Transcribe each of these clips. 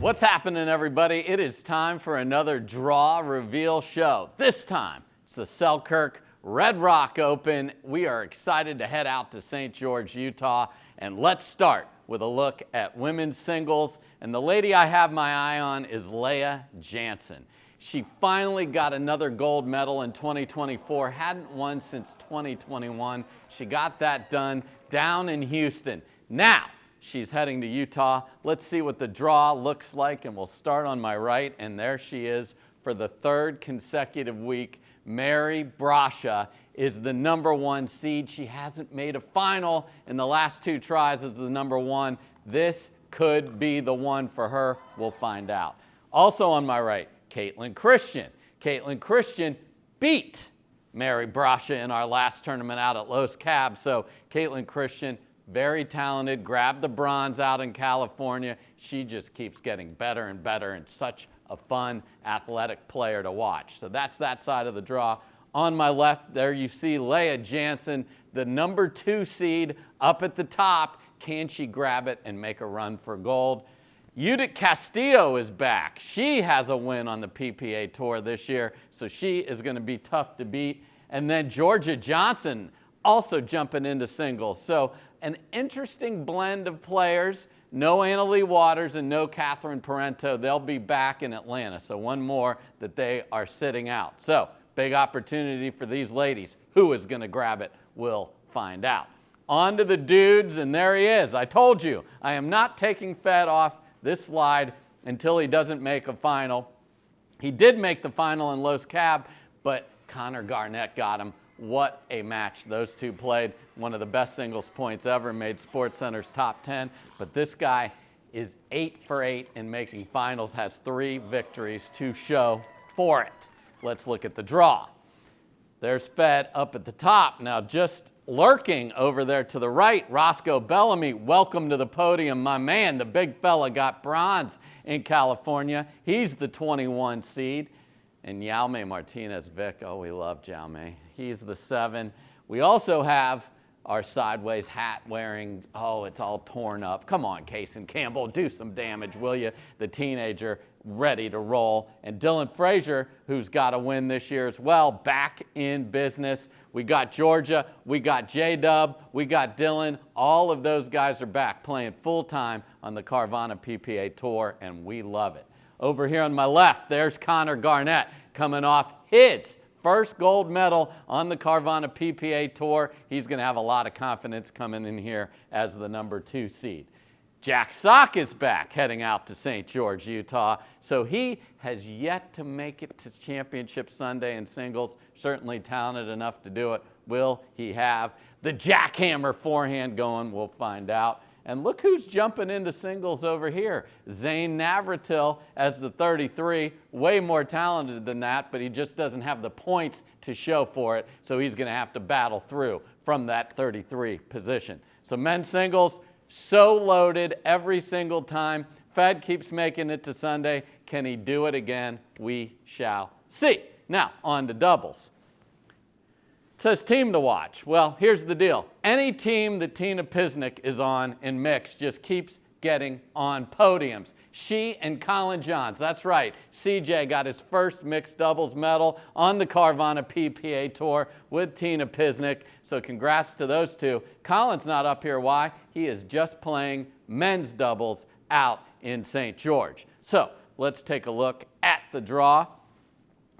What's happening, everybody? It is time for another draw reveal show. This time, it's the Selkirk Red Rock Open. We are excited to head out to St. George, Utah, and let's start with a look at women's singles. And the lady I have my eye on is Leah Jansen. She finally got another gold medal in 2024, hadn't won since 2021. She got that done down in Houston. Now, she's heading to Utah. Let's see what the draw looks like, and we'll start on my right, and there she is for the third consecutive week. Mary Brasha is the #1 seed. She hasn't made a final in the last two tries as the #1. This could be the one for her. We'll find out. Also on my right, Caitlin Christian. Caitlin Christian beat Mary Brasha in our last tournament out at Los Cabs. So Caitlin Christian, very talented, grabbed the bronze out in California. She just keeps getting better and better and such a fun, athletic player to watch. So that's that side of the draw. On my left, there you see Leah Jansen, the #2 seed up at the top. Can she grab it and make a run for gold? Judith Castillo is back. She has a win on the PPA Tour this year, so she is going to be tough to beat. And then Georgia Johnson also jumping into singles. So an interesting blend of players. No Annalee Waters and no Catherine Parento. They'll be back in Atlanta. So one more that they are sitting out. So big opportunity for these ladies. Who is going to grab it? We'll find out. On to the dudes, and there he is. I told you, I am not taking Fed off this slide until he doesn't make a final. He did make the final in Los Cabs, but Connor Garnett got him. What a match those two played. One of the best singles points ever, made SportsCenter's top 10. But this guy is 8 for 8 in making finals, has 3 victories to show for it. Let's look at the draw. There's Fed up at the top. Now just lurking over there to the right, Roscoe Bellamy. Welcome to the podium, my man. The big fella got bronze in California. He's the 21 seed. And Jaume Martinez-Vick, oh, we love Jaume. He's the 7. We also have our sideways hat wearing, oh, it's all torn up. Come on, Kaysen Campbell, do some damage, will you? The teenager ready to roll. And Dylan Frazier, who's got a win this year as well, back in business. We got Georgia, we got J-Dub, we got Dylan. All of those guys are back playing full-time on the Carvana PPA Tour, and we love it. Over here on my left, there's Connor Garnett coming off his first gold medal on the Carvana PPA Tour. He's going to have a lot of confidence coming in here as the #2 seed. Jack Sock is back heading out to St. George, Utah. So he has yet to make it to Championship Sunday in singles. Certainly talented enough to do it. Will he have the jackhammer forehand going? We'll find out. And look who's jumping into singles over here. Zane Navratil as the 33, way more talented than that, but he just doesn't have the points to show for it, so he's going to have to battle through from that 33 position. So men's singles, so loaded every single time. Fed keeps making it to Sunday. Can he do it again? We shall see. Now, on to doubles. It says team to watch. Well, here's the deal. Any team that Tina Pisnik is on in mixed just keeps getting on podiums. She and Colin Johns, that's right. CJ got his first mixed doubles medal on the Carvana PPA Tour with Tina Pisnik. So congrats to those two. Colin's not up here. Why? He is just playing men's doubles out in St. George. So let's take a look at the draw.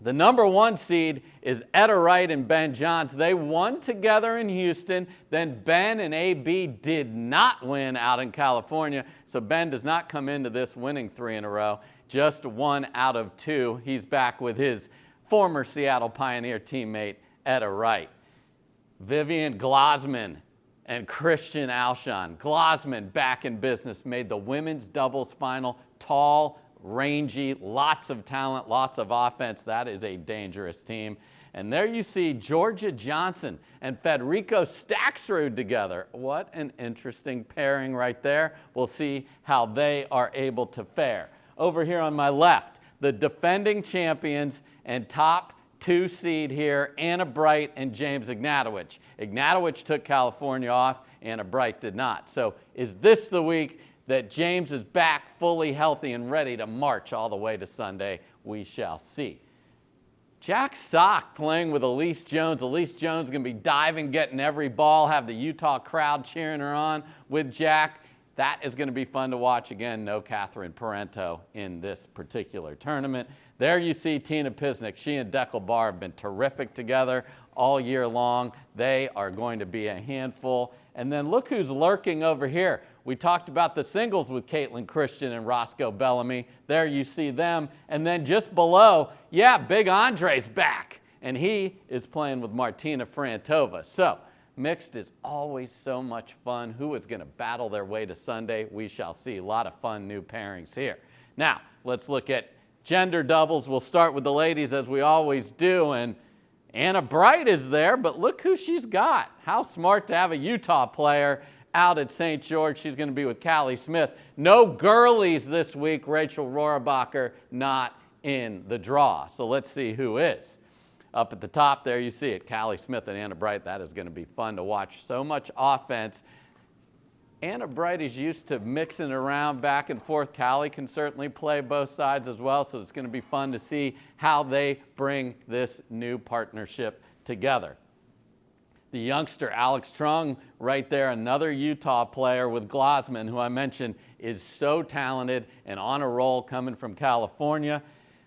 The #1 seed is Etta Wright and Ben Johns. They won together in Houston. Then Ben and AB did not win out in California. So Ben does not come into this winning 3 in a row. Just 1 out of 2. He's back with his former Seattle Pioneer teammate, Etta Wright. Vivian Glosman and Christian Alshon. Glosman back in business, made the women's doubles final. Tall, rangy, lots of talent, lots of offense. That is a dangerous team. And there you see Georgia Johnson and Federico Staxrud together. What an interesting pairing right there. We'll see how they are able to fare. Over here on my left, the defending champions and top 2 seed here, Anna Bright and James Ignatowicz. Ignatowicz took California off, Anna Bright did not. So is this the week that James is back fully healthy and ready to march all the way to Sunday. We shall see. Jack Sock playing with Elise Jones. Elise Jones is going to be diving, getting every ball, have the Utah crowd cheering her on with Jack. That is going to be fun to watch. Again, no Catherine Parento in this particular tournament. There you see Tina Pisnik. She and Deckel Barr have been terrific together all year long. They are going to be a handful. And then look who's lurking over here. We talked about the singles with Caitlin Christian and Roscoe Bellamy. There you see them. And then just below, yeah, Big Andre's back. And he is playing with Martina Frantova. So mixed is always so much fun. Who is going to battle their way to Sunday? We shall see. A lot of fun new pairings here. Now, let's look at gender doubles. We'll start with the ladies as we always do. And Anna Bright is there, but look who she's got. How smart to have a Utah player out at St. George. She's going to be with Callie Smith. No girlies this week. Rachel Rohrabacher not in the draw. So let's see who is. Up at the top there you see it, Callie Smith and Anna Bright. That is going to be fun to watch. So much offense. Anna Bright is used to mixing around back and forth. Callie can certainly play both sides as well, so it's going to be fun to see how they bring this new partnership together. The youngster Alex Trung right there, another Utah player with Glossman, who I mentioned is so talented and on a roll coming from California.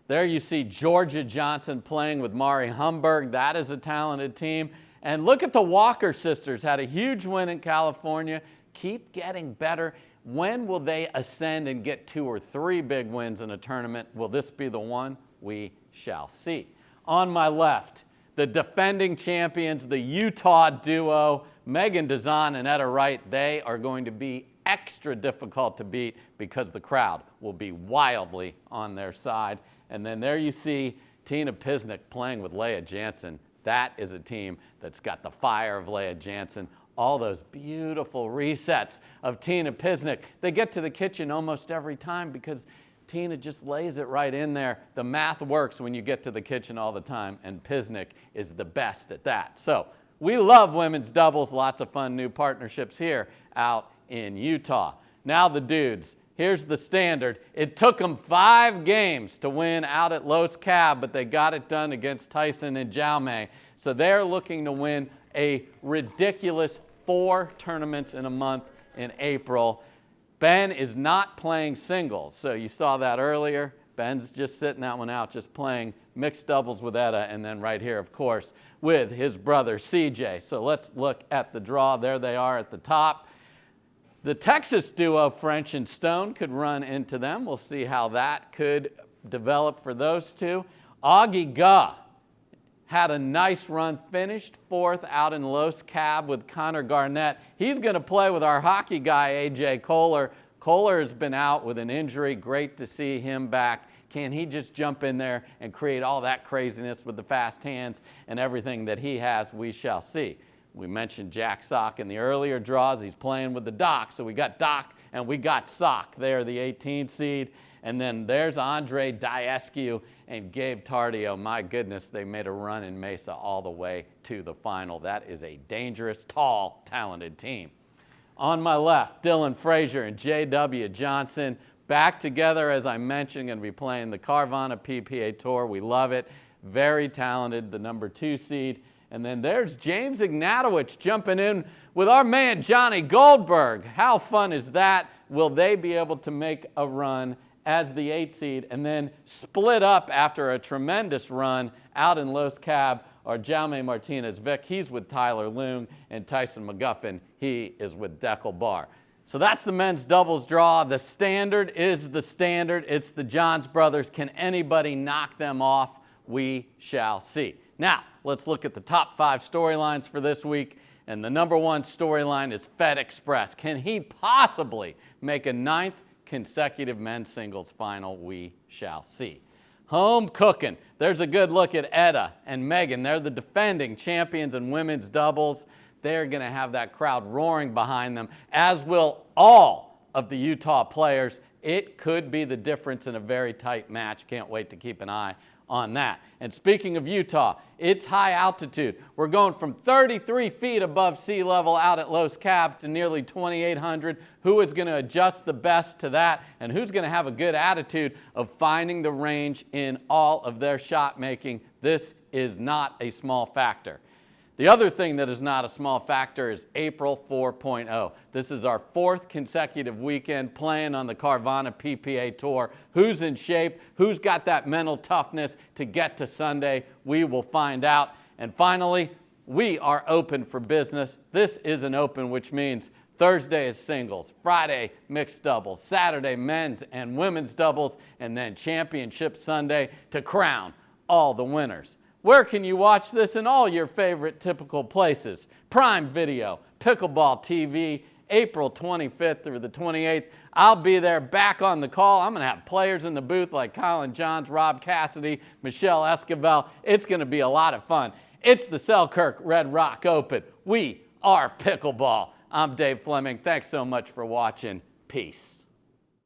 There you see Georgia Johnson playing with Mari Humberg. That is a talented team. And look at the Walker sisters, had a huge win in California. Keep getting better. When will they ascend and get 2 or 3 big wins in a tournament? Will this be the one? We shall see. On my left, the defending champions, the Utah duo, Megan Dazan and Etta Wright. They are going to be extra difficult to beat because the crowd will be wildly on their side. And then there you see Tina Pisnik playing with Leah Jansen. That is a team that's got the fire of Leah Jansen. All those beautiful resets of Tina Pisnik. They get to the kitchen almost every time because Tina just lays it right in there. The math works when you get to the kitchen all the time, and Pisnik is the best at that. So we love women's doubles. Lots of fun new partnerships here out in Utah. Now the dudes. Here's the standard. It took them 5 games to win out at Los Cab, but they got it done against Tyson and Jaume. So they're looking to win a ridiculous 4 tournaments in a month in April. Ben is not playing singles, so you saw that earlier. Ben's just sitting that one out, just playing mixed doubles with Etta, and then right here, of course, with his brother CJ. So let's look at the draw. There they are at the top. The Texas duo, French and Stone, could run into them. We'll see how that could develop for those two. Augie Ga had a nice run, finished 4th out in Los Cab with Connor Garnett. He's going to play with our hockey guy, A.J. Kohler. Kohler has been out with an injury. Great to see him back. Can he just jump in there and create all that craziness with the fast hands and everything that he has? We shall see. We mentioned Jack Sock in the earlier draws. He's playing with the Doc. So we got Doc and we got Sock there, the 18 seed. And then there's Andre Diescu and Gabe Tardio. My goodness, they made a run in Mesa all the way to the final. That is a dangerous, tall, talented team. On my left, Dylan Frazier and J.W. Johnson back together, as I mentioned, going to be playing the Carvana PPA Tour. We love it. Very talented, the number 2 seed. And then there's James Ignatowicz jumping in with our man Johnny Goldberg. How fun is that? Will they be able to make a run as the 8 seed and then split up after a tremendous run out in Los Cab? Or Jaume Martinez-Vick, he's with Tyler Leung, and Tyson McGuffin, he is with Deckel Barr. So that's the men's doubles draw. The standard is the standard. It's the Johns brothers. Can anybody knock them off? We shall see. Now, let's look at the top 5 storylines for this week. And the number 1 storyline is Fed Express. Can he possibly make a 9th consecutive men's singles final? We shall see. Home cooking. There's a good look at Etta and Megan. They're the defending champions in women's doubles. They're going to have that crowd roaring behind them, as will all of the Utah players. It could be the difference in a very tight match. Can't wait to keep an eye on that. And speaking of Utah, it's high altitude. We're going from 33 feet above sea level out at Los Cabos to nearly 2,800. Who is going to adjust the best to that, and who's going to have a good attitude of finding the range in all of their shot making? This is not a small factor. The other thing that is not a small factor is April 4.0. This is our 4th consecutive weekend playing on the Carvana PPA Tour. Who's in shape? Who's got that mental toughness to get to Sunday? We will find out. And finally, we are open for business. This is an open, which means Thursday is singles, Friday mixed doubles, Saturday men's and women's doubles, and then Championship Sunday to crown all the winners. Where can you watch this? In all your favorite typical places. Prime Video, Pickleball TV, April 25th through the 28th. I'll be there back on the call. I'm going to have players in the booth like Colin Johns, Rob Cassidy, Michelle Esquivel. It's going to be a lot of fun. It's the Selkirk Red Rock Open. We are Pickleball. I'm Dave Fleming. Thanks so much for watching. Peace.